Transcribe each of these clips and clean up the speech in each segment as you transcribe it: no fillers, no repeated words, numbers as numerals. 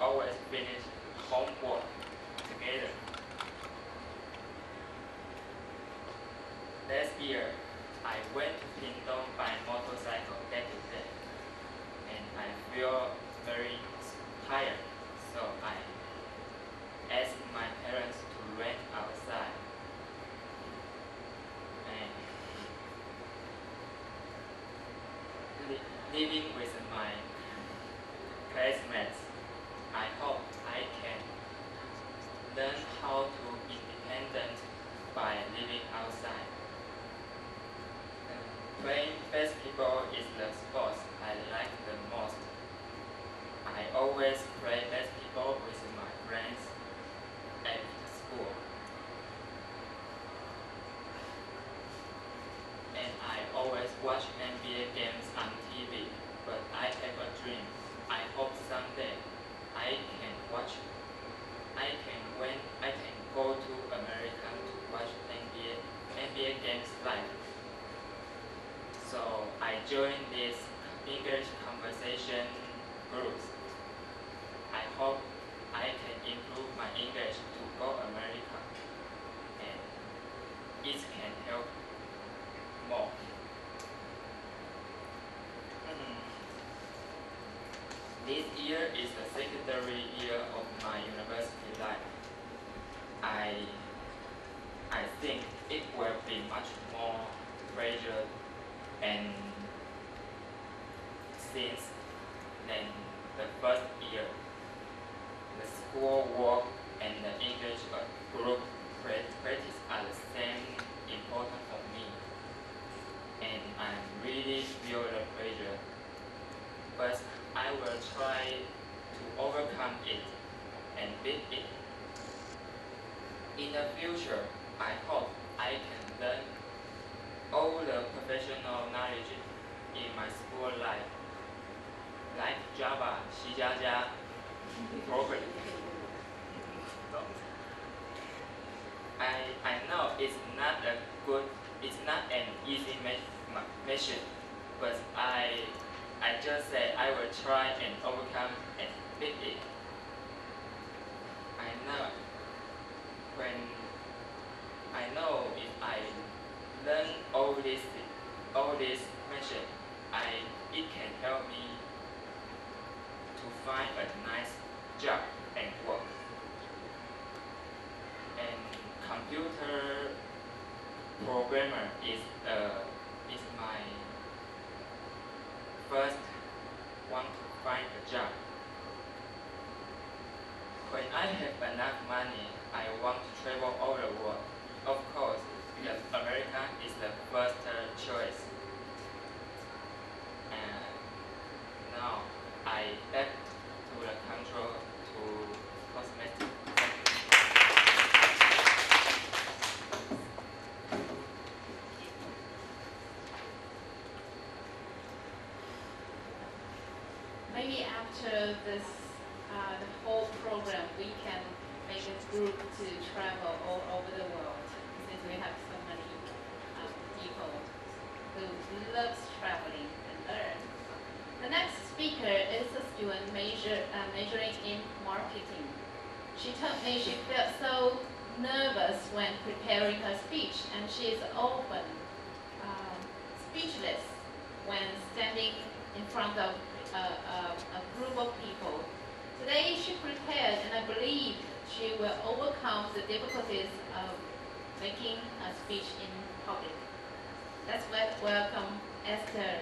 always finish homework together. Last year, I went to Pindong by motorcycle day to day, and I feel very tired, so I asked my parents to rent outside. And living with my classmates, I hope I can learn how to be independent by living outside. Playing basketball is the sport I like the most. I always play basketball with my friends after school. And I always watch NBA games on TV, but I have a dream. I hope someday I can go to America to watch NBA games live. So I joined this English conversation groups. I hope I can improve my English to go America, and it can help more. This year is the secondary year of my university life. I think it will be much more pressure and since than the first year. The school work and the English group practice are the same important for me, and I really feel the pressure, but I will try to overcome it and beat it. In the future, I hope I can learn all the professional knowledge in my school life, like Java, C++, programming. I know it's not an easy mission, but I just say I will try and overcome and beat it. I know if I learn all this mission, it can help me to find a nice job and work. And computer programmer is my first one to find a job. When I have enough money, I want to travel all the world. Of course, because America is the first choice. And now I back to the control to cosmetics. Maybe after this, the whole program, we can make a group to travel all over the world, since we have so many people who loves traveling and learn. The next speaker is a student majoring in marketing. She told me she felt so nervous when preparing her speech, and she is often speechless when standing in front of a group of people. Today she prepared, and I believe she will overcome the difficulties of making a speech in public. Let's welcome Esther.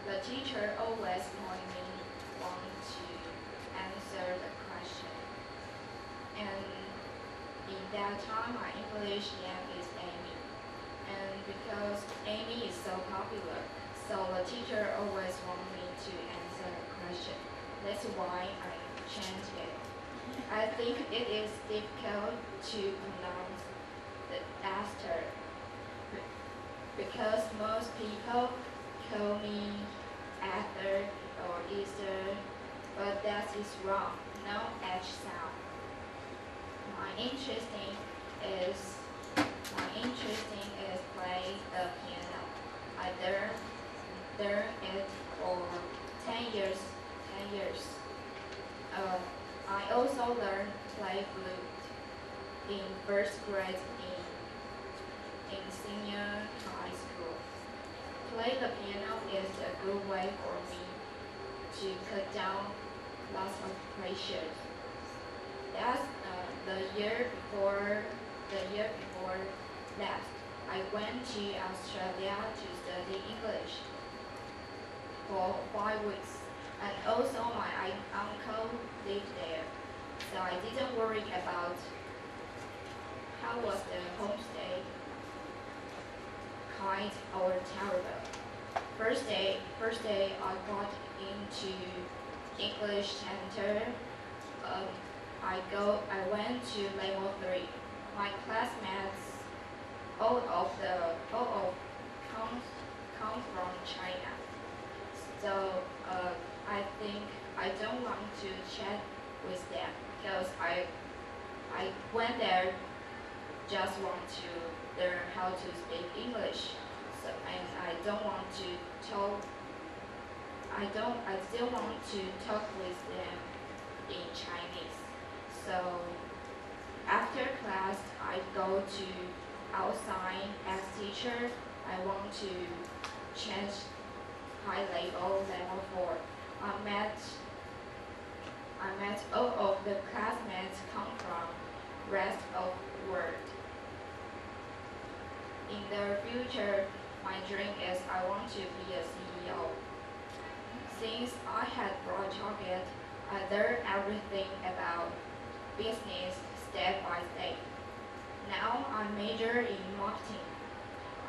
The teacher always wanted me to answer the question. And in that time, my English name is Amy. And because Amy is so popular, so the teacher always wanted me to answer the question. That's why I changed it. I think it is difficult to pronounce the Esther, most people call me Ether or Easter, but that is wrong. No H sound. My interesting is play the piano. I learned it for 10 years. I also learned play flute in first grade in senior high school. Play the piano is a good way for me to cut down lots of pressure. That's the year before last. I went to Australia to study English for 5 weeks, and also my uncle lived there, so I didn't worry about how was the homestay, kind or terrible. First day I got into English center. I went to level 3. My classmates, all of come from China. So I think I don't want to chat with them because I went there just want to learn how to speak English. So and I don't want to talk. I still want to talk with them in Chinese. So after class, I go to outside as teacher. I want to change high level 4. I met all of the classmates come from rest of world. In the future, my dream is I want to be a CEO. Since I had broad target, I learned everything about business step by step. Now I major in marketing.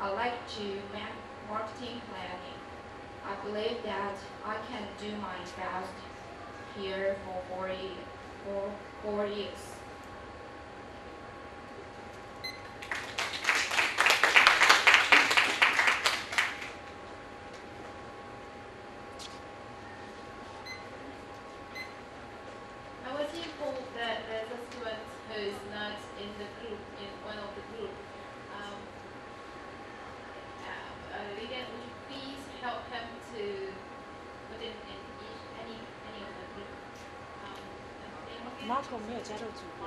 I like to make marketing planning. I believe that I can do my best here for 4 years. I was informed that there's a student who is not in the group, in one of the group. Lilian, would you please help him to put in any of the group? Marco 没有加入组合。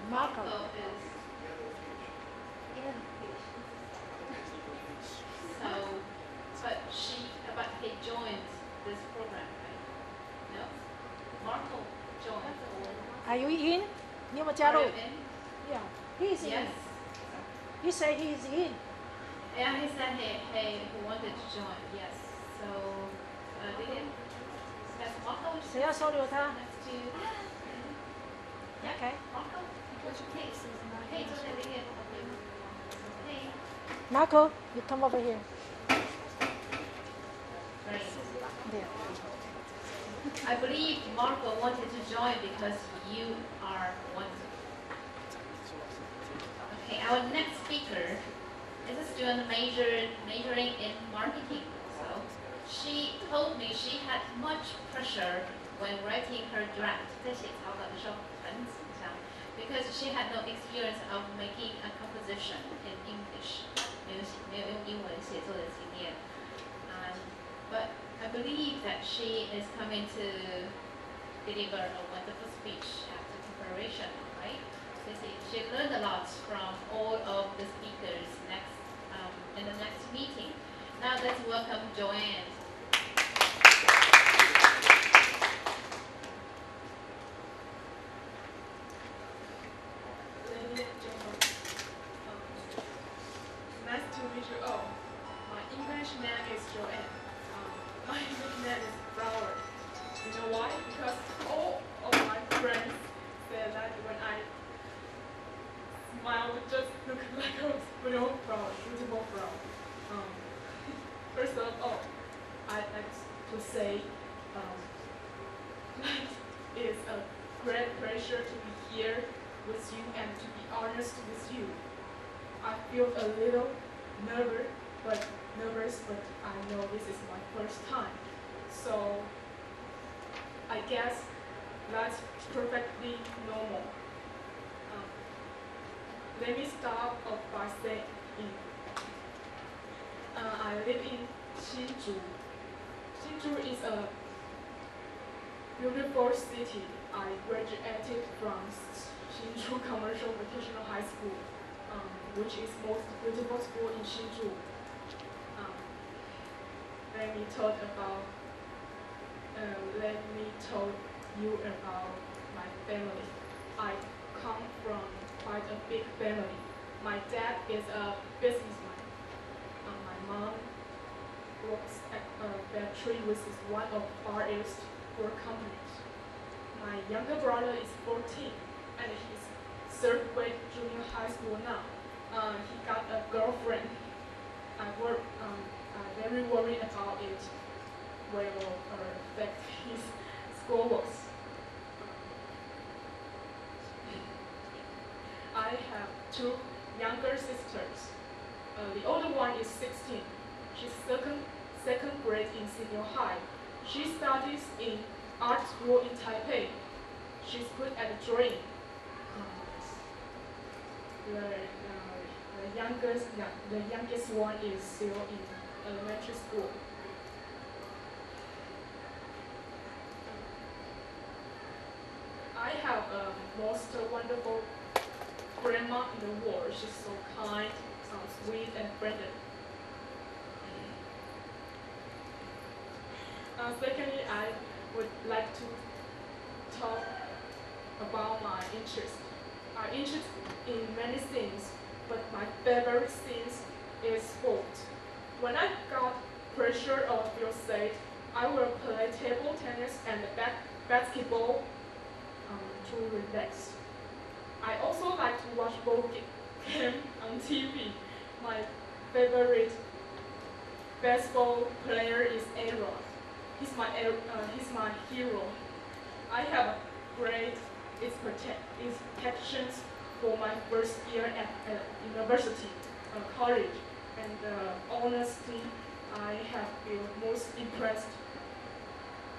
Marco is so, but he joined this program, right? No? Marco joined. Are you in? 你有没有加入 Are you in? Yeah, he's in. Yes. He said he's in. Yeah, he said he wanted to join. Yes. So, Lilian, has Marco 谁要收留他 next to? Yeah. Okay. Marco, what's your case? Hey, so Lilian. Hey. Marco, you come over here. Great. There. I believe Marco wanted to join because you are one. Okay, our next speaker is a student majoring in marketing. So she told me she had much pressure when writing her draft. 在写草稿的时候很紧张 because she had no experience of making a composition in English. 没有用英文写作的经验。But I believe that she is coming to deliver a wonderful speech after preparation, right? She learned a lot from all of the speakers in the next meeting. Now let's welcome Joanne. Ladies and gentlemen, nice to meet you all. My English name is Joanne. My English name is Flower. You know why? Because all of my friends said that when I smile, it just look like a real flower, beautiful flower. First of all, I'd like to say that it's a great pleasure to be here with you and to be honest with you. I feel a little nervous but nervous, but I know this is my first time. So I guess that's perfectly normal. Let me start off by saying I live in Hsinchu. Hsinchu is a beautiful city. I graduated from Hsinchu Commercial Vocational High School, which is most beautiful school in Hsinchu. Let me tell you about my family. I come from quite a big family. My dad is a businessman. My mom works at a factory, which is one of Far East four companies. My younger brother is 14, and he's third grade junior high school now. He got a girlfriend. I'm very worried about it will affect his schoolwork. I have two younger sisters. The older one is 16. She's second grade in senior high. She studies in art school in Taipei. She's good at drawing. The youngest one is still in elementary school. I have a most wonderful grandma in the world. She's so kind, sweet, and friendly. Secondly, I would like to talk about my interest. I'm interested in many things, but my favorite things is sport. When I got pressure or feel sad, I will play table tennis and basketball to relax. I also like to watch ball game on TV. My favorite baseball player is Aaron. He's my hero. I have great expectations for my first year at university, college, and honestly, I have been most impressed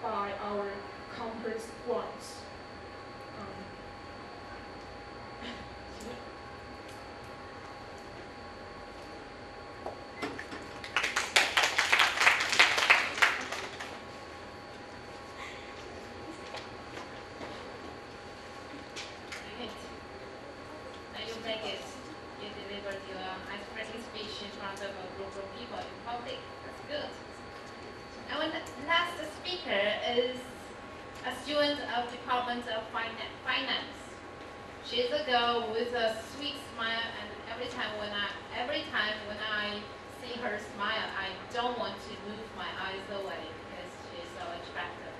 by our campus grounds. She's a girl with a sweet smile, and every time when I see her smile, I don't want to move my eyes away because she's so attractive.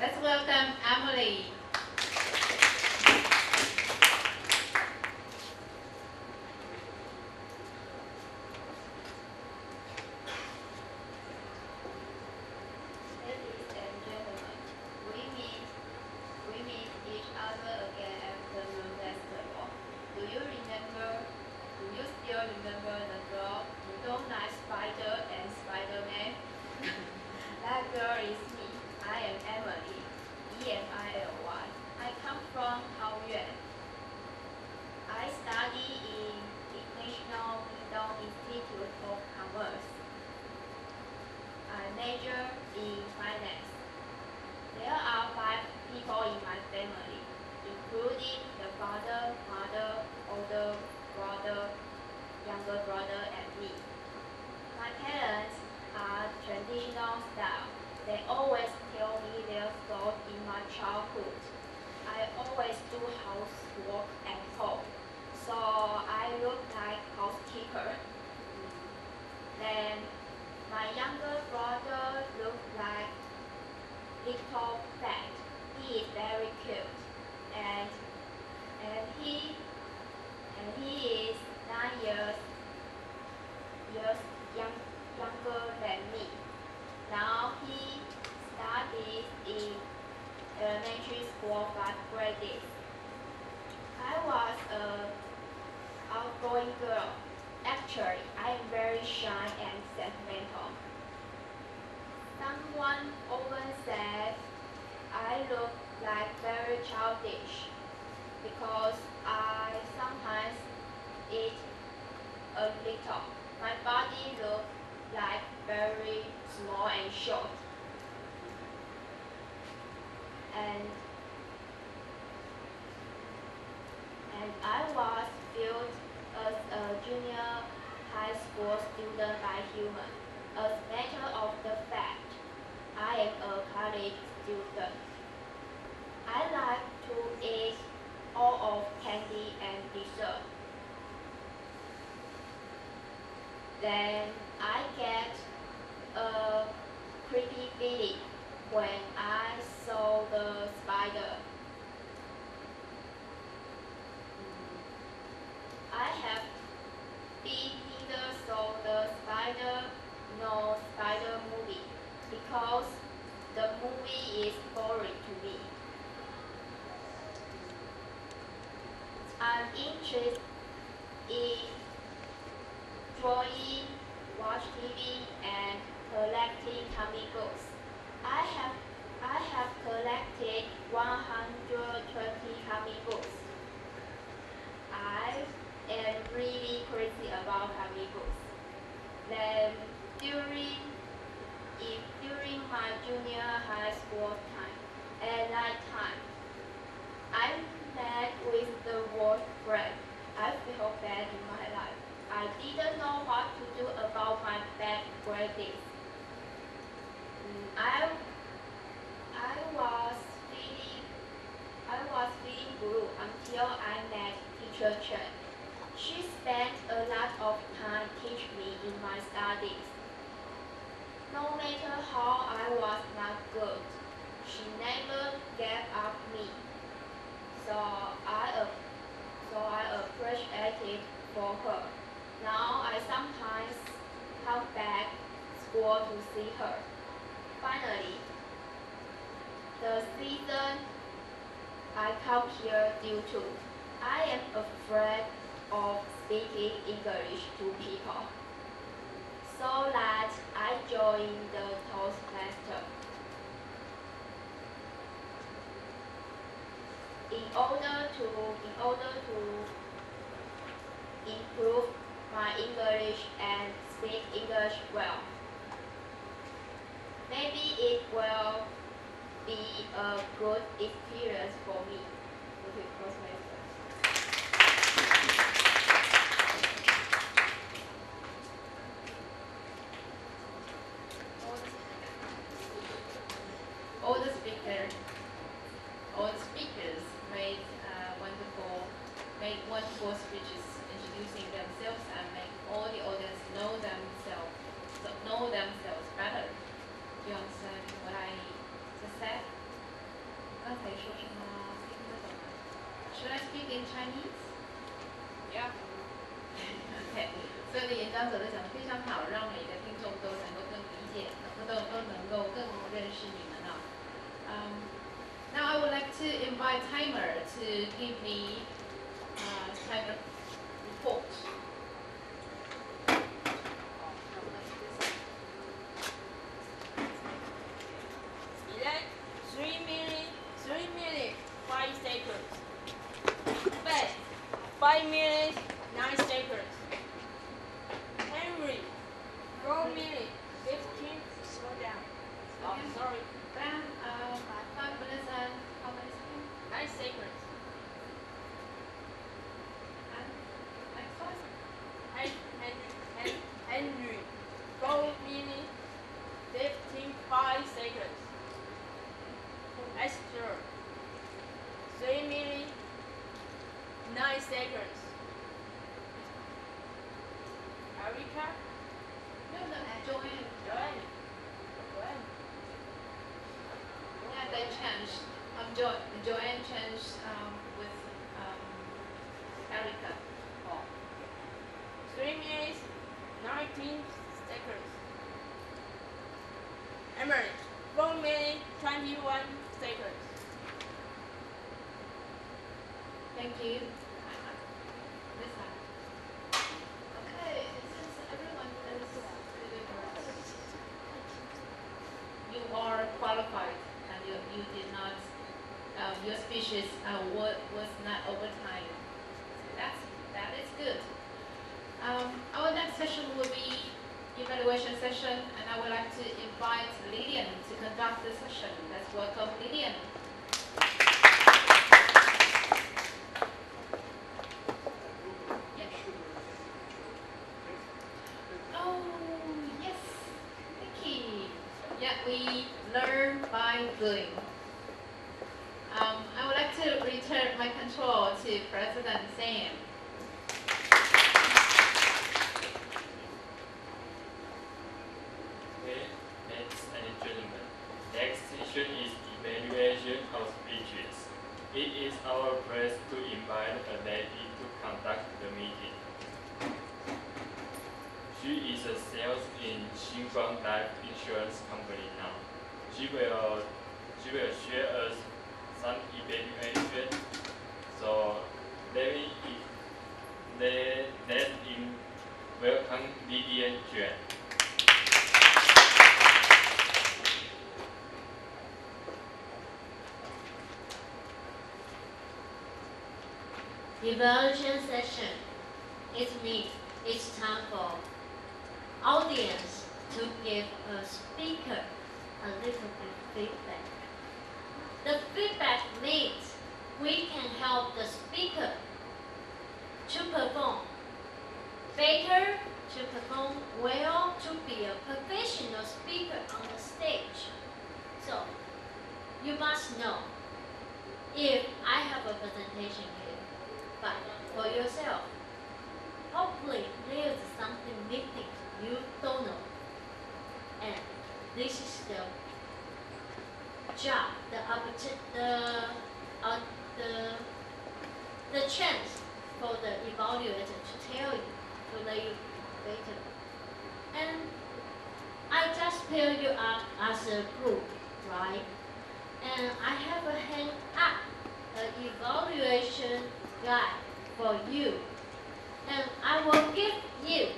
Let's welcome Emily. Ladies and gentlemen, we meet each other again after the festival. Do you still remember the girl who don't like Spider and Spider-Man? That girl is me. I am Emily. E-M-I-L-Y. I come from Taoyuan. I study in International Pingdong Institute of Commerce. I major in finance. There are 5 people in my family, including the father, mother, older brother, younger brother, and me. My parents are traditional style. They always tell me their thoughts in my childhood. I always do housework at home, so I look like housekeeper. Then my younger brother looks like little fat. He is very cute, and he is 9 years younger than me. Now he studies in elementary school 5th grade. I was an outgoing girl. Actually, I am very shy a little. My body looked like very small and short. And I was viewed as a junior high school student by humans. As a matter of the fact, I am a college student. I like to eat all of candy and dessert. Then I get a creepy feeling when I saw the spider. I have neither saw the spider nor spider movie because the movie is boring to me. I'm interested in drawing, watch TV, and collecting comic books. I have collected 120 comic books. I am really crazy about comic books. Then during my junior high school time, at night time, I met with the worst friend. I felt bad in my life. I didn't know what to do about my bad grades. I was feeling blue until I met teacher Chen. She spent a lot of time teaching me in my studies. No matter how I was not good, she never gave up me. So I appreciated for her. Now I sometimes come back school to see her. Finally, the season I come here due to, I am afraid of speaking English to people. So that I joined the Toastmaster. In order to improve my English and speak English well. Maybe it will be a good experience for me. Okay, Toastmaster. All the speakers made wonderful speeches introducing themselves and make all the audience know themselves better. Do you understand what I just said? 刚才说什么？听不懂吗？ Should I speak in Chinese? Yeah. Okay. 所有的演讲者都讲得非常好，让每个听众都能够更理解，都能够更认识你们啊。Now I would like to invite Timer to give me Timer report. Elect 3 minutes 5 seconds. Fast 5 minutes 9 seconds. Henry 4 minutes 15. Slow down. Oh, sorry. Then 5 minutes and how many seconds? 9 seconds. And next one? Henry 4 minutes 5 seconds. Esther 3 minutes 9 seconds. Erica? No, Joanne. Joanne. Yeah, they changed. Joanne changed with Erica. Oh. 3 minutes 19 seconds. Emily 4 minutes 21 seconds. Thank you. This one. Okay, since everyone is you are qualified and you did not, your speeches was not over time. So that is good. I would evaluation session, and I would like to invite Lillian to conduct the session. Let's welcome Lillian. Oh, yes, Vicky. Yeah, we learn by doing. I would like to return my control to President Sam. Okay, ladies and gentlemen, next session is evaluation of speeches. It is our pleasure to invite a lady to conduct the meeting. She is a sales in Xinguang Life Insurance Company now. She will share us some evaluation. So let him welcome Lillian Juan. Evaluation session. It's time for audience to give a speaker a little bit feedback. The feedback means we can help the speaker to perform better, to perform well, to be a professional speaker on the stage. So, you must know, if I have a presentation here, but for yourself, hopefully there is something missing you don't know. And this is the job, the chance for the evaluator to tell you, to let you better. And I just pair you up as a group, right? And I have a hand up, an evaluation guide for you. And I will give you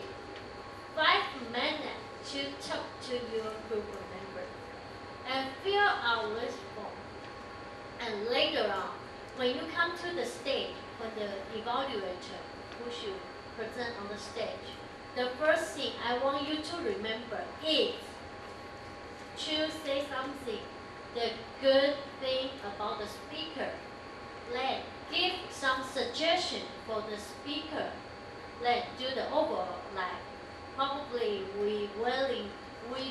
5 minutes to talk to your group member and fill out this form. And later on, when you come to the stage, when the evaluator who should present on the stage, the first thing I want you to remember is to say something, the good thing about the speaker. Then give some suggestion for the speaker. Then do the overall, like probably we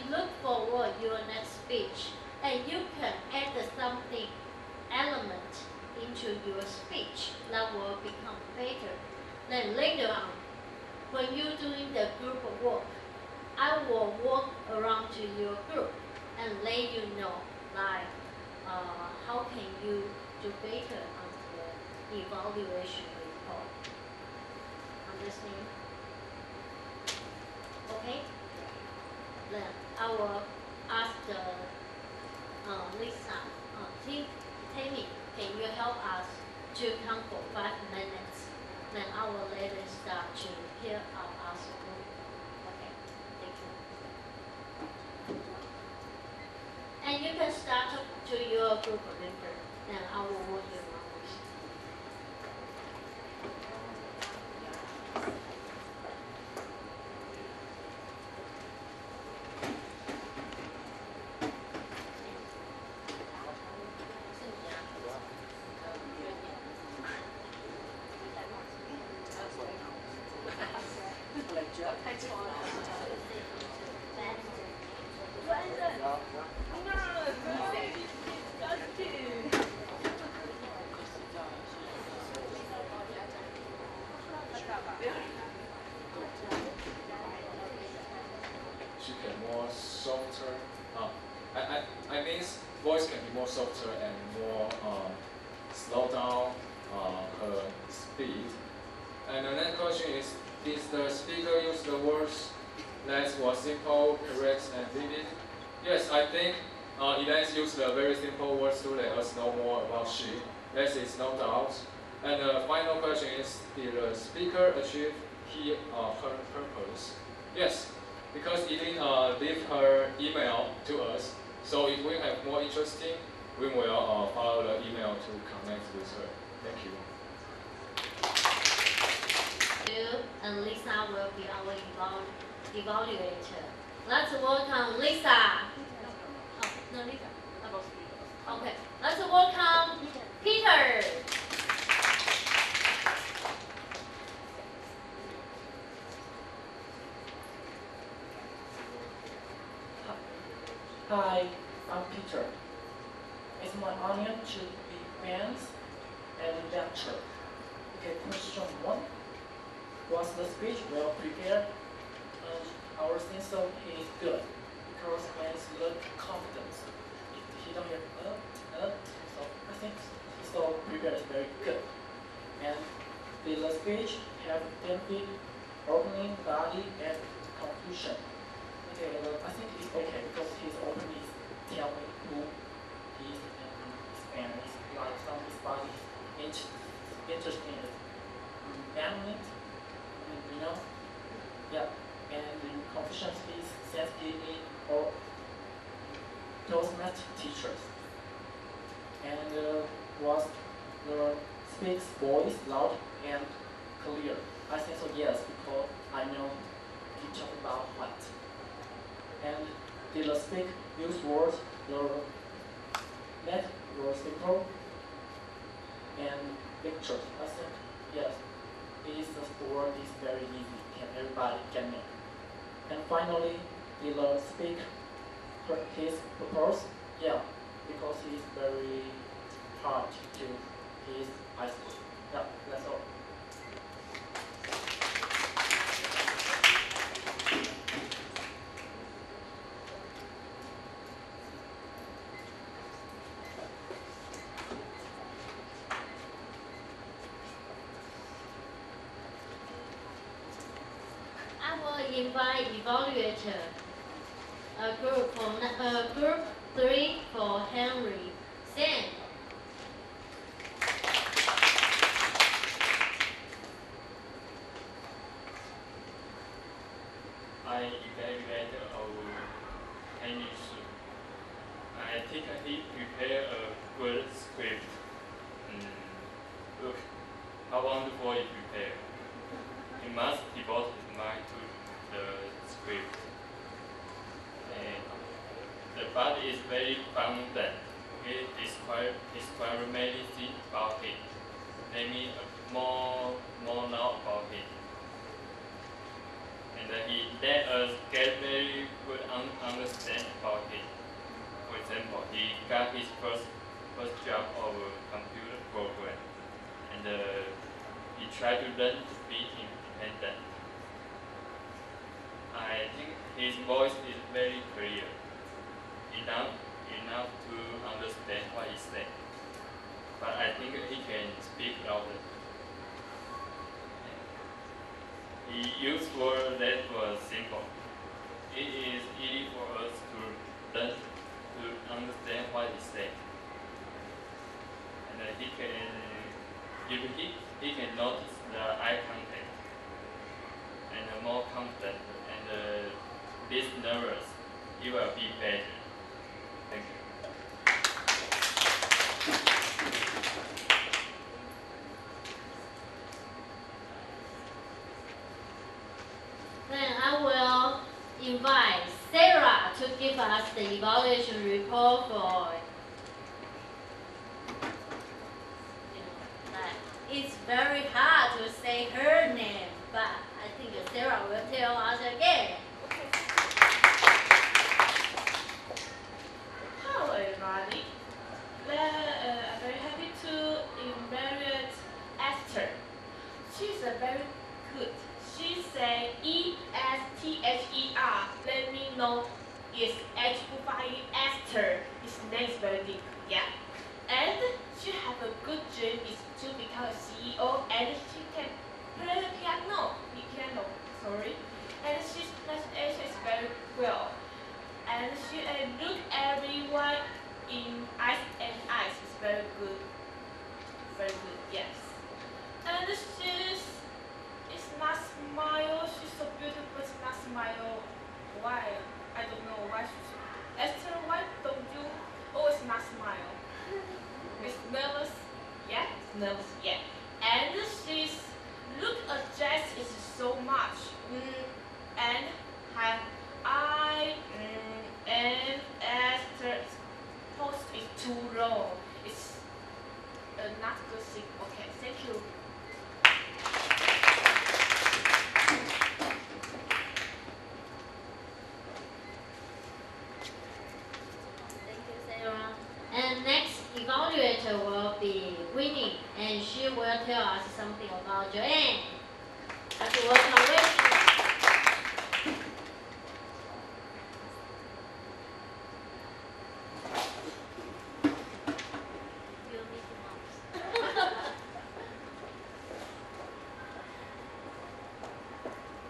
look forward your next speech, and you can add something element into your speech that will become better. Then later on, when you're doing the group work, I will walk around to your group and let you know, like how can you do better on the evaluation report. Understand? Okay? Then I will ask the Lisa, Tammy, can you help us to count for 5 minutes? Then I will let it start to hear out us group. Okay, thank you. And you can start to your group member. Then I will warn you one more. She can more softer. I mean, voice can be more softer and more slow down her speed. And the next question is the speaker use the words that was simple, correct, and vivid? Yes, I think Elaine used the very simple words to let us know more about she. That is no doubt. And the final question is, did the speaker achieve her purpose? Yes, because Elaine leave her email to us. So if we have more interesting, we will follow the email to connect with her. Thank you. You and Lisa will be our evaluator. Let's welcome Lisa. Oh, no, Lisa. Okay, let's welcome Peter. Hi, I'm Peter. It's my honor to be fans and lecture. Okay, question 1. Was the speech well prepared? I would think so he is good because fans look confident. If he don't have so I think he's so prepared is very good. And the speech have benefit, opening, body, and conclusion. Okay, I think it's okay because his opening is tell me who he is and his parents, like some his body interesting environment, you know? Yeah, and the confusion is sensitive or those math teachers. And was the speaks voice loud and clear? I think so, yes, because I know he talk about what. And did the speak use words the net were simple and pictures? I think yes. The word is very easy and everybody can know. And finally, did the speak his purpose? Yeah, because he's very hard to his high school. Yeah, that's all. I will invite evaluator, group 3 for Henry. Sam. I evaluated our Henry's. I think he prepared a good script. Look how wonderful he prepared. He must devote his mind to the script. And the body is very abundant. He described many things about it. Let me more know about it. And he let us get very good understand about it. For example, he got his first job of a computer program, and he tried to learn to be independent. I think his voice is very clear, enough to understand what he said. But I think he can speak louder. He used words that were simple. It is easy for us to learn to understand what he said. And he can notice the eye contact and more confident and less nervous. He will be better. Thank you. Then I will invite Sarah to give us the evaluation report for. It's very hard to say her name, but I think Sarah will tell us again. Hello everybody. I'm very happy to evaluate Esther. She's a very good. She said E-S-T-H-E-R. Let me know is H-U-I Esther. His name is very deep. Yeah. And she have a good dream is to become a CEO and she can play the piano. And she's pronunciation is very well. And she look everyone in eyes and eyes is very good. Very good, yes. And she's not smile, she's so beautiful but not smile. Why? I don't know why she's Esther, why don't you always not smile? It's nervous, yeah? It's nervous, yeah. And she's look at dress is so much. And tell us something about Joanne. Let's welcome Rachel.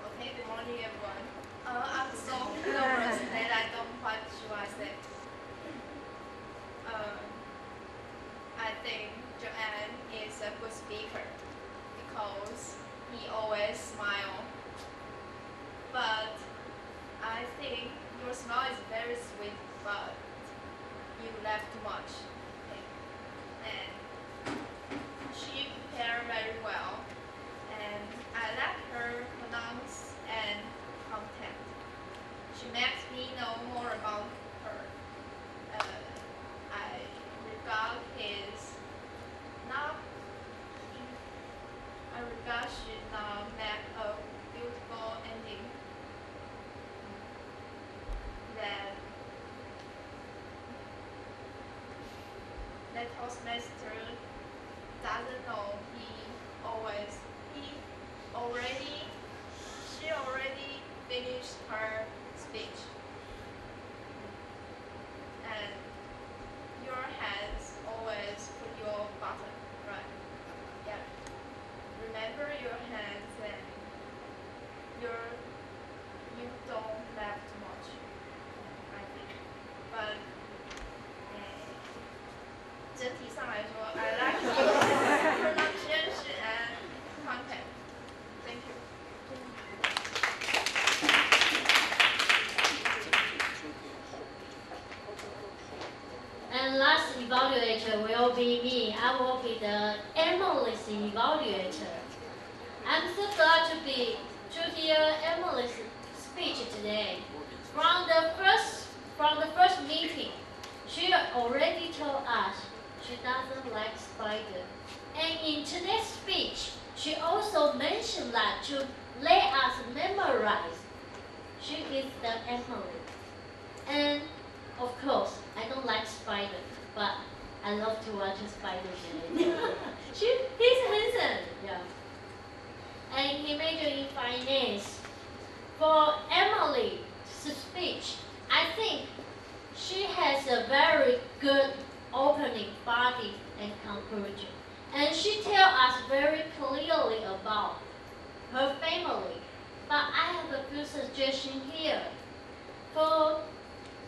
Okay, good morning, everyone. I'm so nervous that I don't quite sure I say. I think Joanne is a good speaker because he always smiles. But I think your smile is very sweet, but you laugh too much. Okay. And she prepared very well, and I like her pronounce and content. She makes me know more about her. I regard she now make a beautiful ending. That Toastmaster doesn't know she already finished her speech. And your hands always put your button, right? Yeah. Remember your hands and you don't laugh too much, I think. But 整体上来说 I like your pronunciation and content. Thank you. And last evaluator will be me. I will be the Emily's evaluator. I'm so glad to hear Emily's speech today. From the first meeting, she already told us she doesn't like spiders. And in today's speech, she also mentioned that to let us memorize. She is the Emily. And of course, I don't like spiders, but I love to watch spiders. He's handsome, yeah. And he majored in finance. For Emily's speech, I think she has a very good opening body and conclusion. And she tells us very clearly about her family. But I have a few suggestions here. For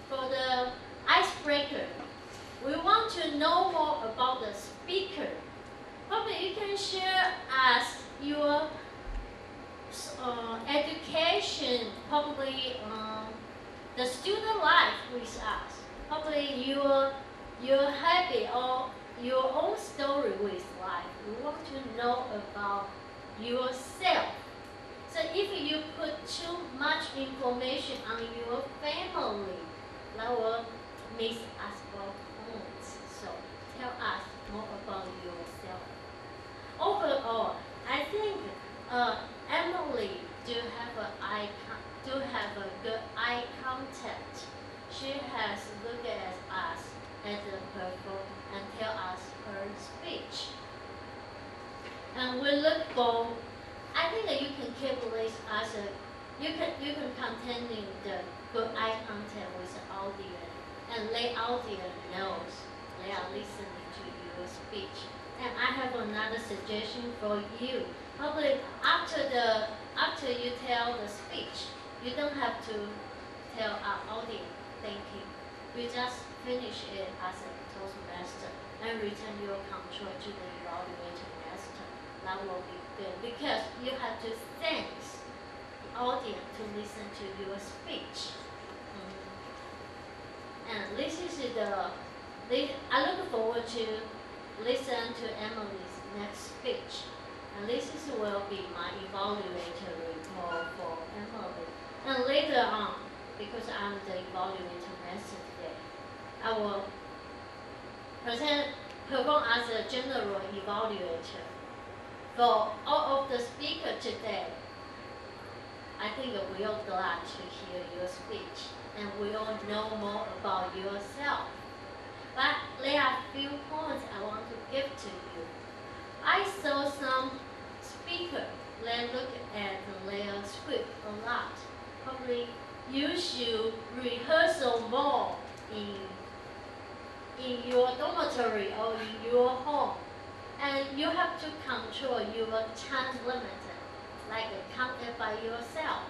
the icebreaker, we want to know more about the speaker. Probably you can share us your education, probably the student life with us. Probably your habit or your own story with life. We want to know about yourself. So if you put too much information on your family, that will miss us both points. So tell us more about yourself. Overall, I think Emily do have a good eye contact. She has looked at us as a performer and tell us her speech. And we look for. I think that you can keep this as you can continue the good eye contact with the audience and let audience knows they are listening to your speech. And I have another suggestion for you. Probably after you tell the speech, you don't have to tell our audience thank you. You just finish it as a Toastmaster and return your control to the evaluator master. That will be good because you have to thank the audience to listen to your speech. And this is I look forward to listen to Emily's next speech. And this will be my evaluator report for Emily. And later on, because I'm the evaluator master today, I will perform as a general evaluator. For all of the speakers today, I think we are glad to hear your speech and we all know more about yourself. But there are a few points I want to give to you. I saw some speakers. They look at their script a lot. Probably you should rehearse more in your dormitory or in your home. And you have to control your time limit, like count it by yourself.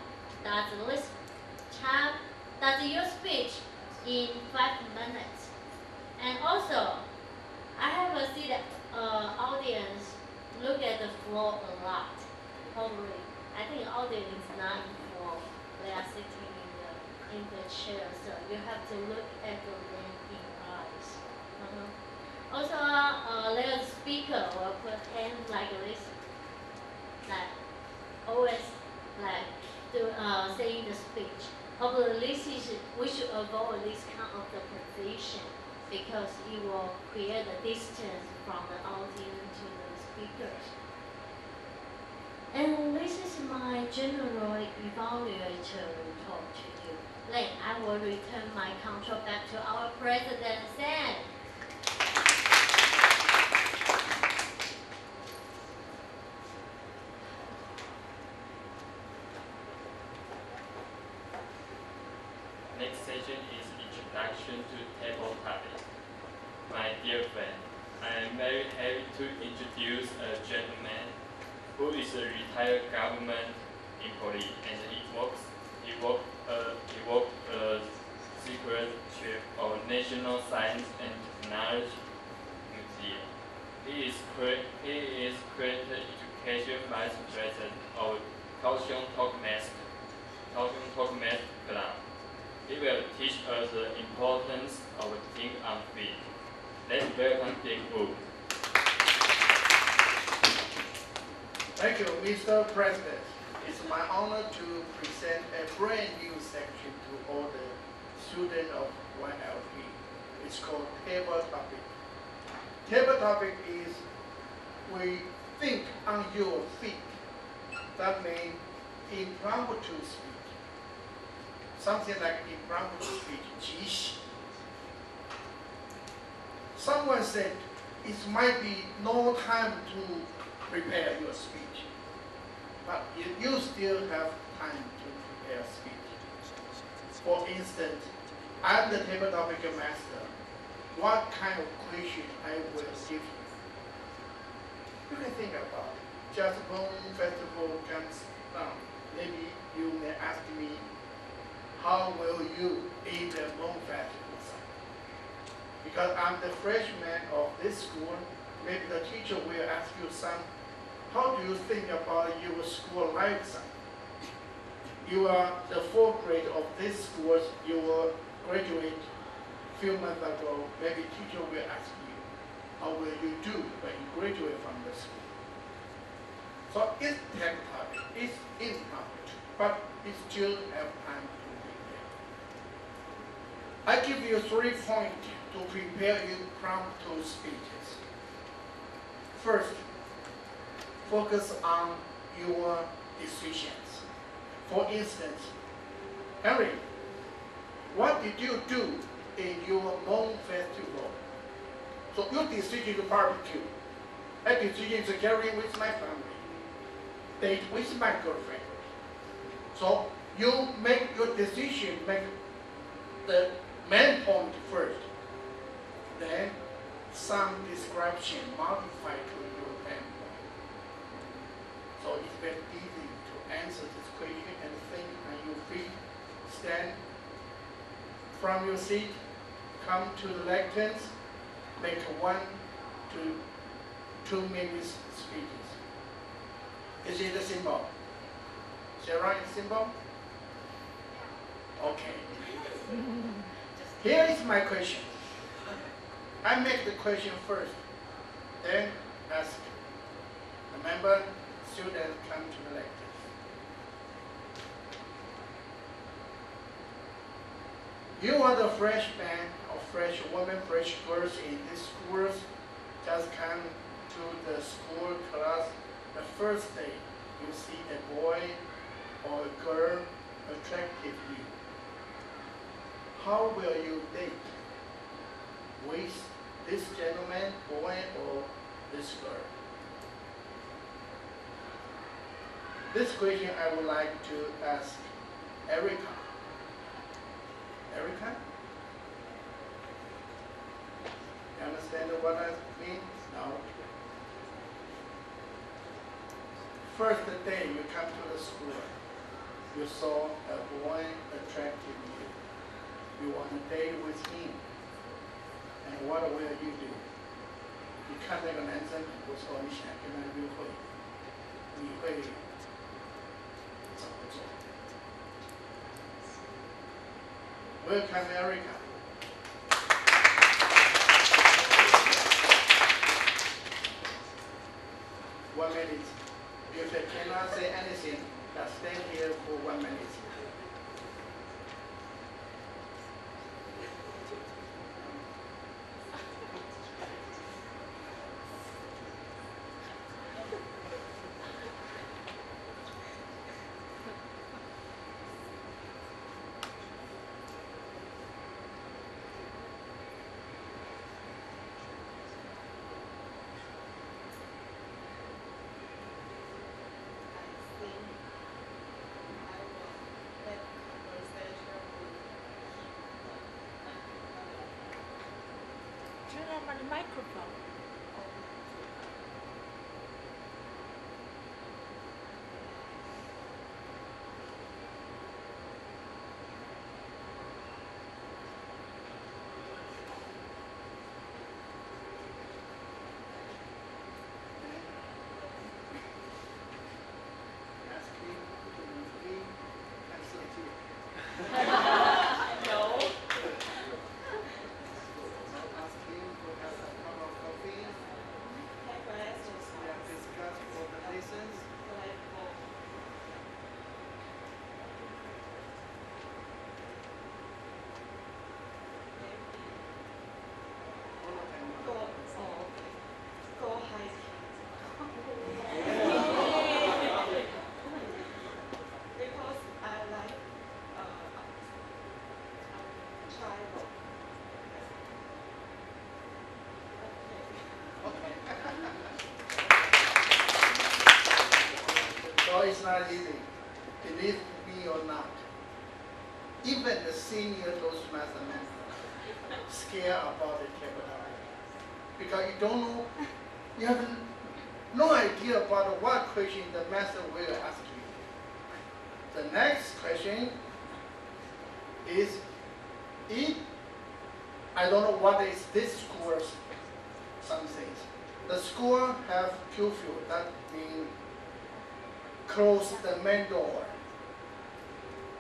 Does your speech in 5 minutes. And also, I have seen the audience look at the floor a lot. Probably, I think the audience is not in the floor. They are sitting in the chair, so you have to look at them in eyes. Also, their speaker will put hands like this, like always like saying the speech. Probably we should avoid this kind of the position because it will create a distance from the audience to the speakers. And this is my general evaluator report to you. Then I will return my control back to our President Sam. Next session is introduction to table topic. My dear friend, I am very happy to introduce a gentleman who is a retired government employee and he works secret chief of National Science and Technology Museum. He is current education vice president of Kaohsiung Toastmaster Club. He will teach us the importance of think on feet. Let's welcome Dick Wu. Thank you, Mr. President. It's my honor to present a brand new section to all the students of 1LP. It's called Table Topic. Table Topic is we think on your feet. That means impromptu speech. Something like impromptu speech, 即兴. Someone said it might be no time to prepare your speech, but you still have time to prepare speech. For instance, I'm the table topic master. What kind of question I will give you? You can think about it. Just one festival comes down. Maybe you may ask me, how will you in the Moon Festival site? Because I'm the freshman of this school, maybe the teacher will ask you how do you think about your school life site? You are the 4th grade of this school, you will graduate a few months ago, maybe teacher will ask you, how will you do when you graduate from the school? So it's tech topic, it's impromptu, but it still have time to prepare. I give you 3 points to prepare impromptu speeches. First, focus on your decisions. For instance, Henry, what did you do in your Moon Festival? So your decision to barbecue. My decision to carry with my family. Date with my girlfriend. So you make your decision, make the main point first. Then some description modify to your main point. So it's very easy to answer this question and think on your feet. Stand from your seat, come to the lecterns, make 1 to 2 minutes speeches. Is it a symbol? Sarah, is symbol? Okay. Here is my question. I make the question first, then ask the member, student come to the lecture. You are the freshman or fresh woman, fresh girls in these schools, just come to the school class. The first day, you see a boy or a girl attractive you. How will you date with this gentleman, boy, or this girl? This question I would like to ask Erica. Erica? You understand what I mean? No. First day you come to the school, you saw a boy attracted you. You want to date with him. And what will you do? 你看那个男生很不错，你想跟他约会，你会怎么做？Welcome, Erica. One minute. If I cannot say anything, just stay here for 1 minute. Turn on the microphone. Ask him to leave and sit here. No. Ask him to have a cup of coffee. We have discussed for the lessons. All of them. Go hiking. Because I like travel. So it's not easy. Believe me or not. Even the senior Toastmaster scared about the capital. Because you don't know, you have no idea about what question the master will ask you. The next question is, if I don't know what is this school's some things. The school have curfew, that means close the main door.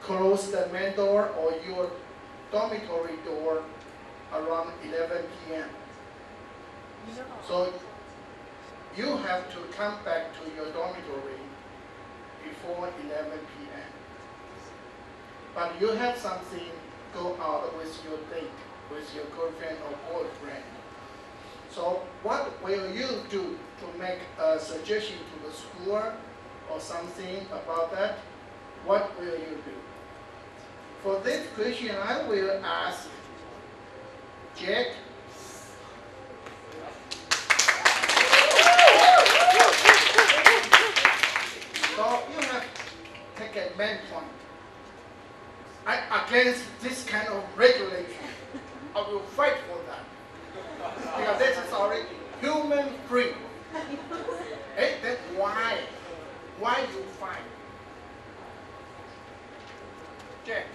Close the main door or your dormitory door around 11 p.m. So you have to come back to your dormitory before 11 p.m. But you have something, go out with your date, with your girlfriend or boyfriend. So what will you do to make a suggestion to the school or something about that? What will you do? For this question, I will ask Jack. So you have taken a main point. Against this kind of regulation, I will fight for that. Because this is already human free. Hey, that's why you fight. Jack.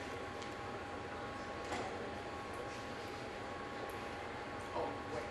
Oh, wait.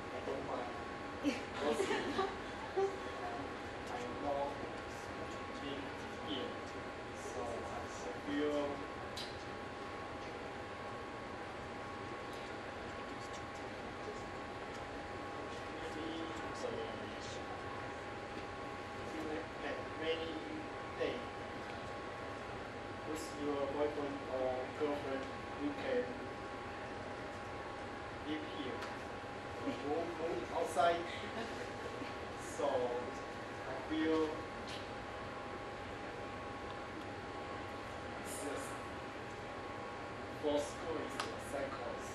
I don't mind. Because I know being here, so I feel Like rainy day with your boyfriend excited. So I feel for school is the cycles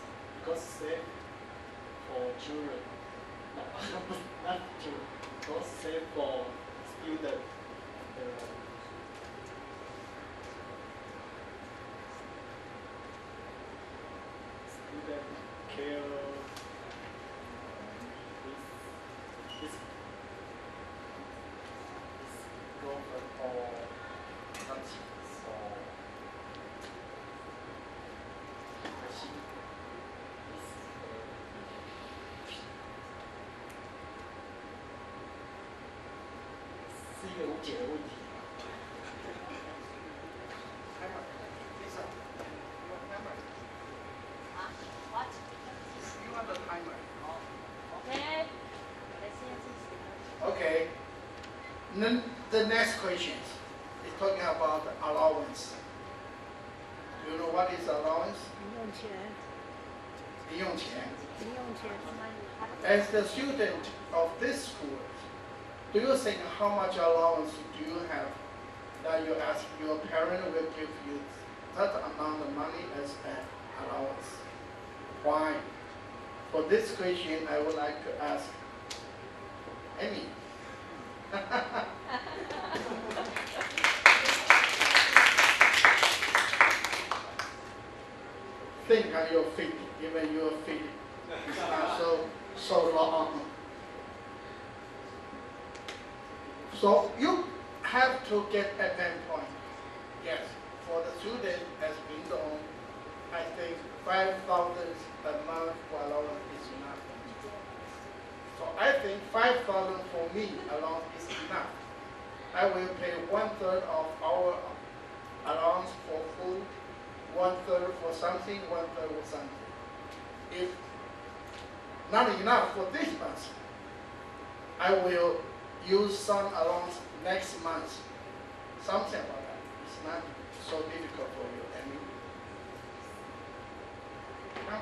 because safe for children, not children, not safe for student. Student care this government or country. So I think是一个无解的问题。What? You want the timer? Okay. Okay. Then the next question is talking about allowance. Do you know what is allowance? 零用钱. As the student of this school, do you think how much allowance do you have that you ask your parent will give you that amount of money as an allowance? Why? For this question, I would like to ask Amy. Think on your feet, even your feet is not so long. So you have to get a point. Yes, for the student as Pingdong, I think 5,000 a month for allowance is enough. So I think 5,000 for me alone is enough. I will pay 1/3 of our allowance for food, 1/3 for something, 1/3 for something. If not enough for this month, I will use some allowance next month. Something like that. It's not so difficult for you. I mean, huh?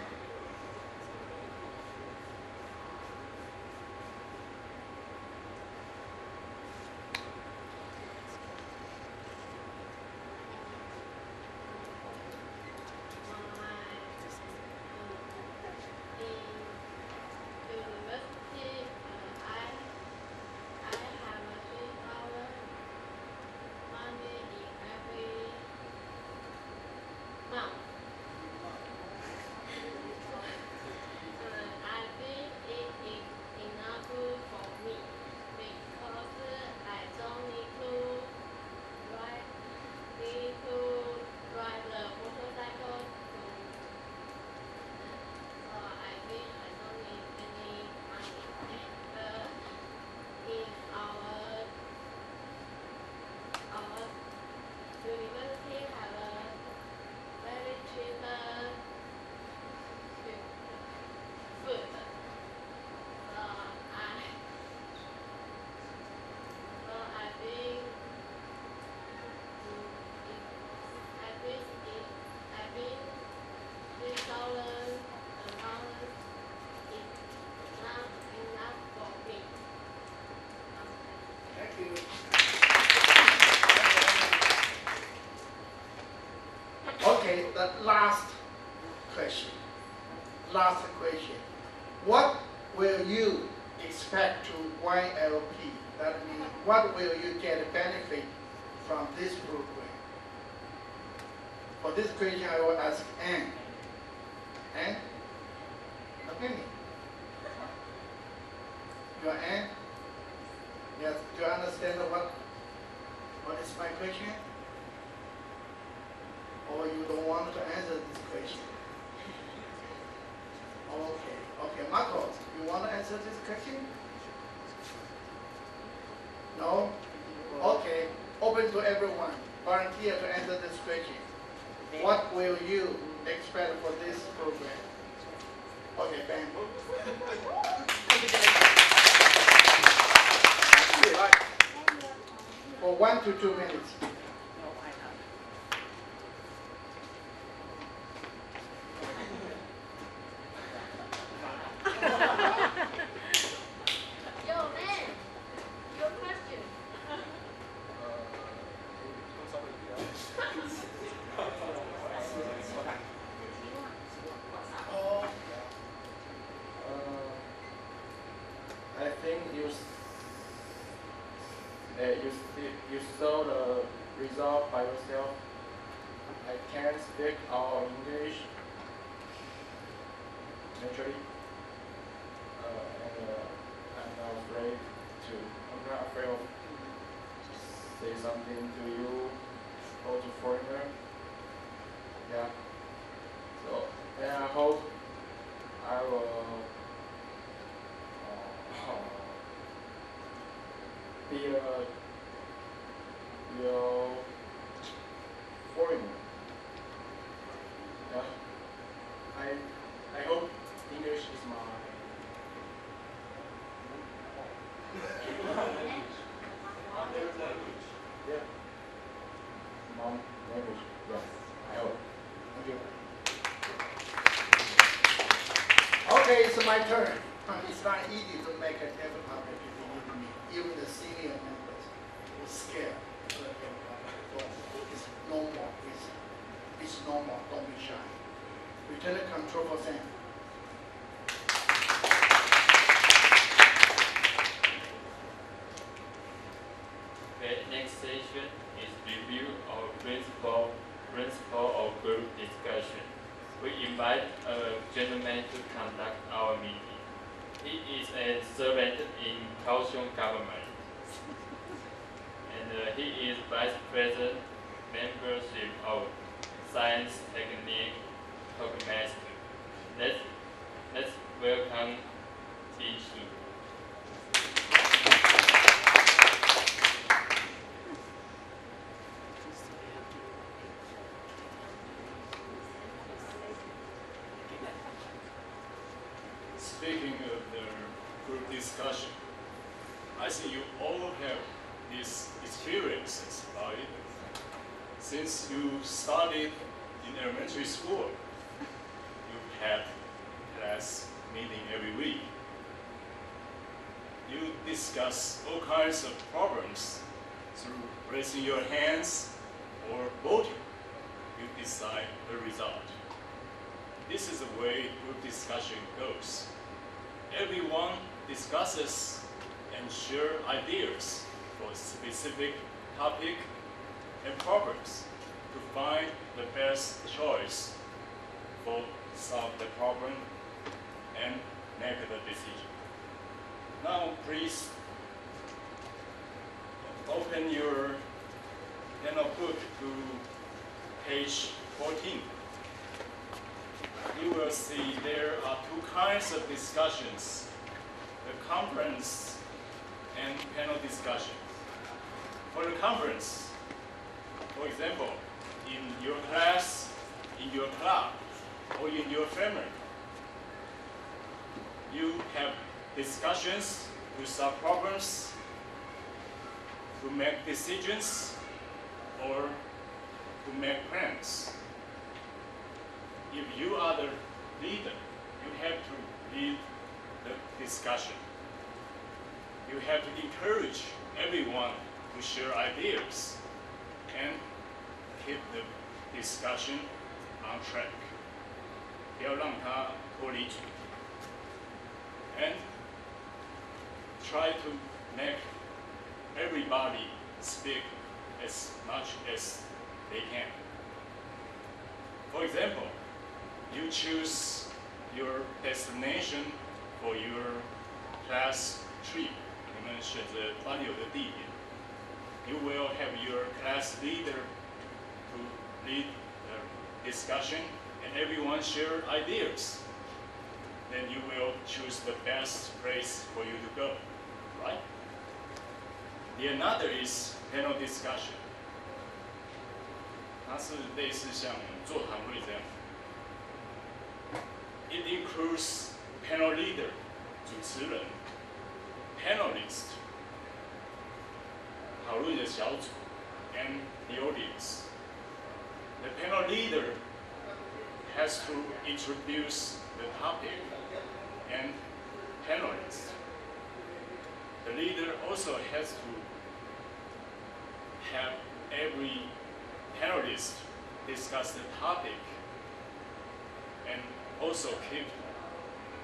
Okay, the last question. Last question. What will you expect to YLP? That means, what will you get benefit from this program? For this question, I will ask Anne. Anne? Opinion? You are Anne? Yes. Do you understand what is my question? Or you don't want to answer this question? Okay. Okay, Marco, you want to answer this question? No? Okay. Open to everyone. Volunteer to answer this question. What will you expect for this program? Okay, Ben. For 1 to 2 minutes. Okay, you saw the result by yourself. I can speak our English naturally. I'm not afraid of say something to you or to foreigner. Yeah. So, and I hope I will be a real foreigner. Yeah. I hope English is my yeah. Mom language. Yes. I hope. Thank you. Okay, it's my turn. It's not easy to make a debut public if you need me. Even the senior members were scared. So it's normal. It's normal. Don't be shy. Return the control for Sam. The next session is review of principle of group discussion. We invite a gentleman to conduct our meeting. He is a servant in Kaohsiung government, and he is vice president membership of Science Technique Toastmaster. Let's welcome Ishu. Speaking of the group discussion, I see you all have these experiences about it. Since you started in elementary school, you had class meeting every week. You discuss all kinds of problems through raising your hands or voting. You decide the result. This is the way group discussion goes. Everyone discusses and shares ideas for a specific topic and problems to find the best choice for solve the problem and make the decision. Now please open your notebook to page 14. You will see there are two kinds of discussions, the conference and panel discussion. For the conference, for example, in your class, in your club, or in your family, you have discussions to solve problems, to make decisions, or to make plans. If you are the leader, you have to lead the discussion. You have to encourage everyone to share ideas and keep the discussion on track. 不要让它脱离主题。And try to make everybody speak as much as they can. For example, you choose your destination for your class trip. 你们选择专有的地点。You will have your class leader to lead the discussion, and everyone share ideas. Then you will choose the best place for you to go, right? The another is panel discussion. 它是类似像座谈会这样。It includes panel leader, 主持人 panelist, 讨论的小组 and the audience. The panel leader has to introduce the topic and panelists. The leader also has to have every panelist discuss the topic and also keep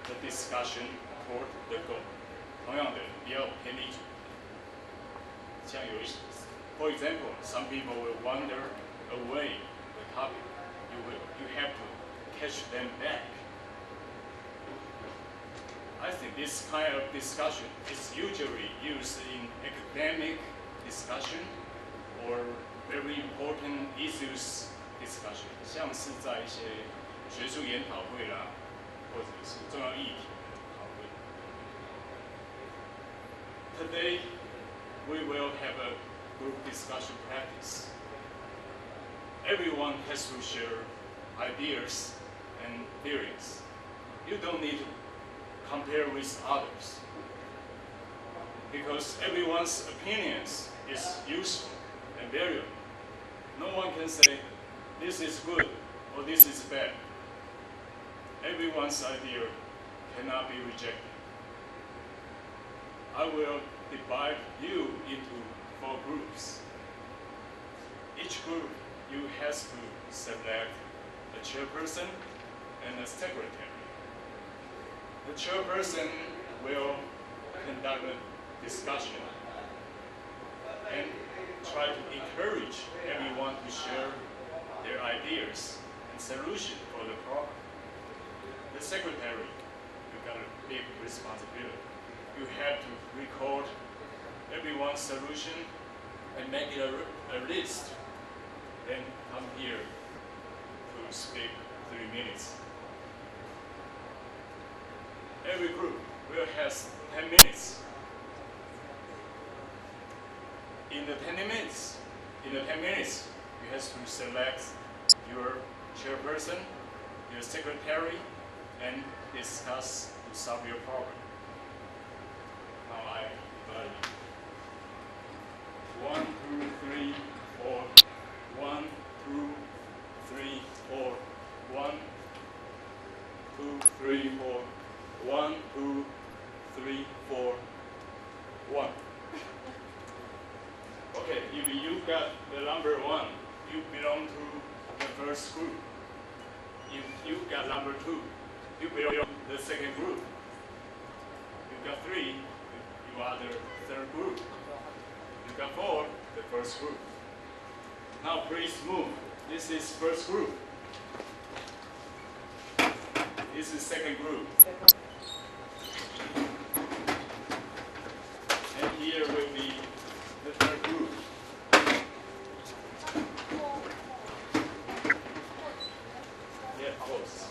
the discussion toward the goal. 同样的，不要偏离主题。像有一些 For example, some people will wander away the topic. You have to catch them back. I think this kind of discussion is usually used in academic discussion or very important issues discussion. 像是在一些学术研讨会啦，或者是重要议题的讨论。Today, we will have a group discussion practice. Everyone has to share ideas and theories. You don't need to compare with others, because everyone's opinions is useful and valuable. No one can say this is good or this is bad. Everyone's idea cannot be rejected. I will divide you into 4 groups. Each group, you has to select a chairperson and a secretary. The chairperson will conduct a discussion and try to encourage everyone to share their ideas and solutions for the problem. The secretary, you got a big responsibility. You have to record everyone's solution and make it a list. Then come here to speak 3 minutes. Every group will have 10 minutes. In the 10 minutes, you have to select your chairperson, your secretary, and discuss to solve your problem. Now I divide you. 1, 2, 3, 4. 1, 2, 3, 4. 1, 2, 3, 4. 1, 2, 3, 4, 1. Okay, if you got the number 1, you belong to the first group. If you got number 2, you belong to the second group. You got 3, you are the third group. You got 4, the first group. Now please move. This is first group. This is second group. And here will be the third group. Yeah, close.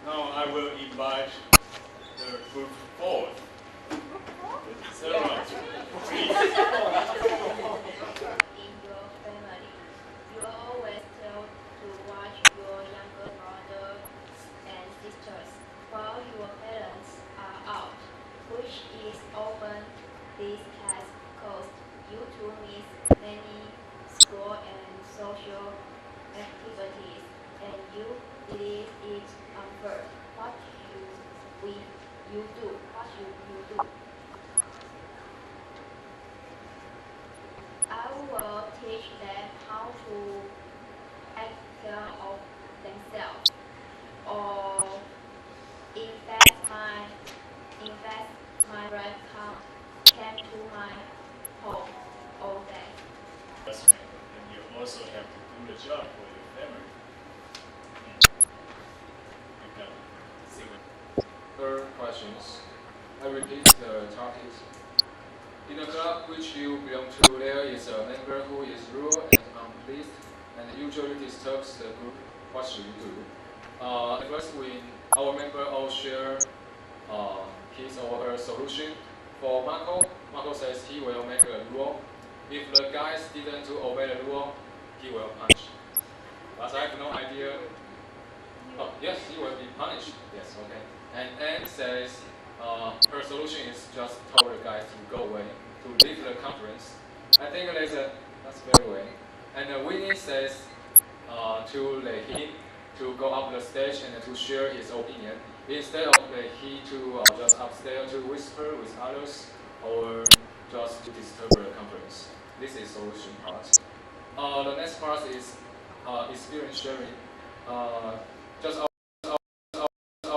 Now I will invite the group forward. Sarah, please. In your family, you always tell to watch your younger brothers and sisters while your parents are out, which is often this has caused you to miss many school and social activities, and you believe it unfair. What should you do? What should simple questions. I repeat the target. In a club which you belong to, there is a member who is rude and unpleased and usually disturbs the group. What should you do? First, our member all share his or her solution. For Marco says he will make a rule. If the guys didn't obey the rule, he will punish. But I have no idea. Oh, yes, he will be punished. Yes, okay. And Anne says her solution is just tell the guys to go away, to leave the conference. I think that's very well. And Winnie says to let him to go up the stage and to share his opinion, instead of let he to just upstairs to whisper with others or just to disturb the conference. This is solution part. The next part is experience sharing. Just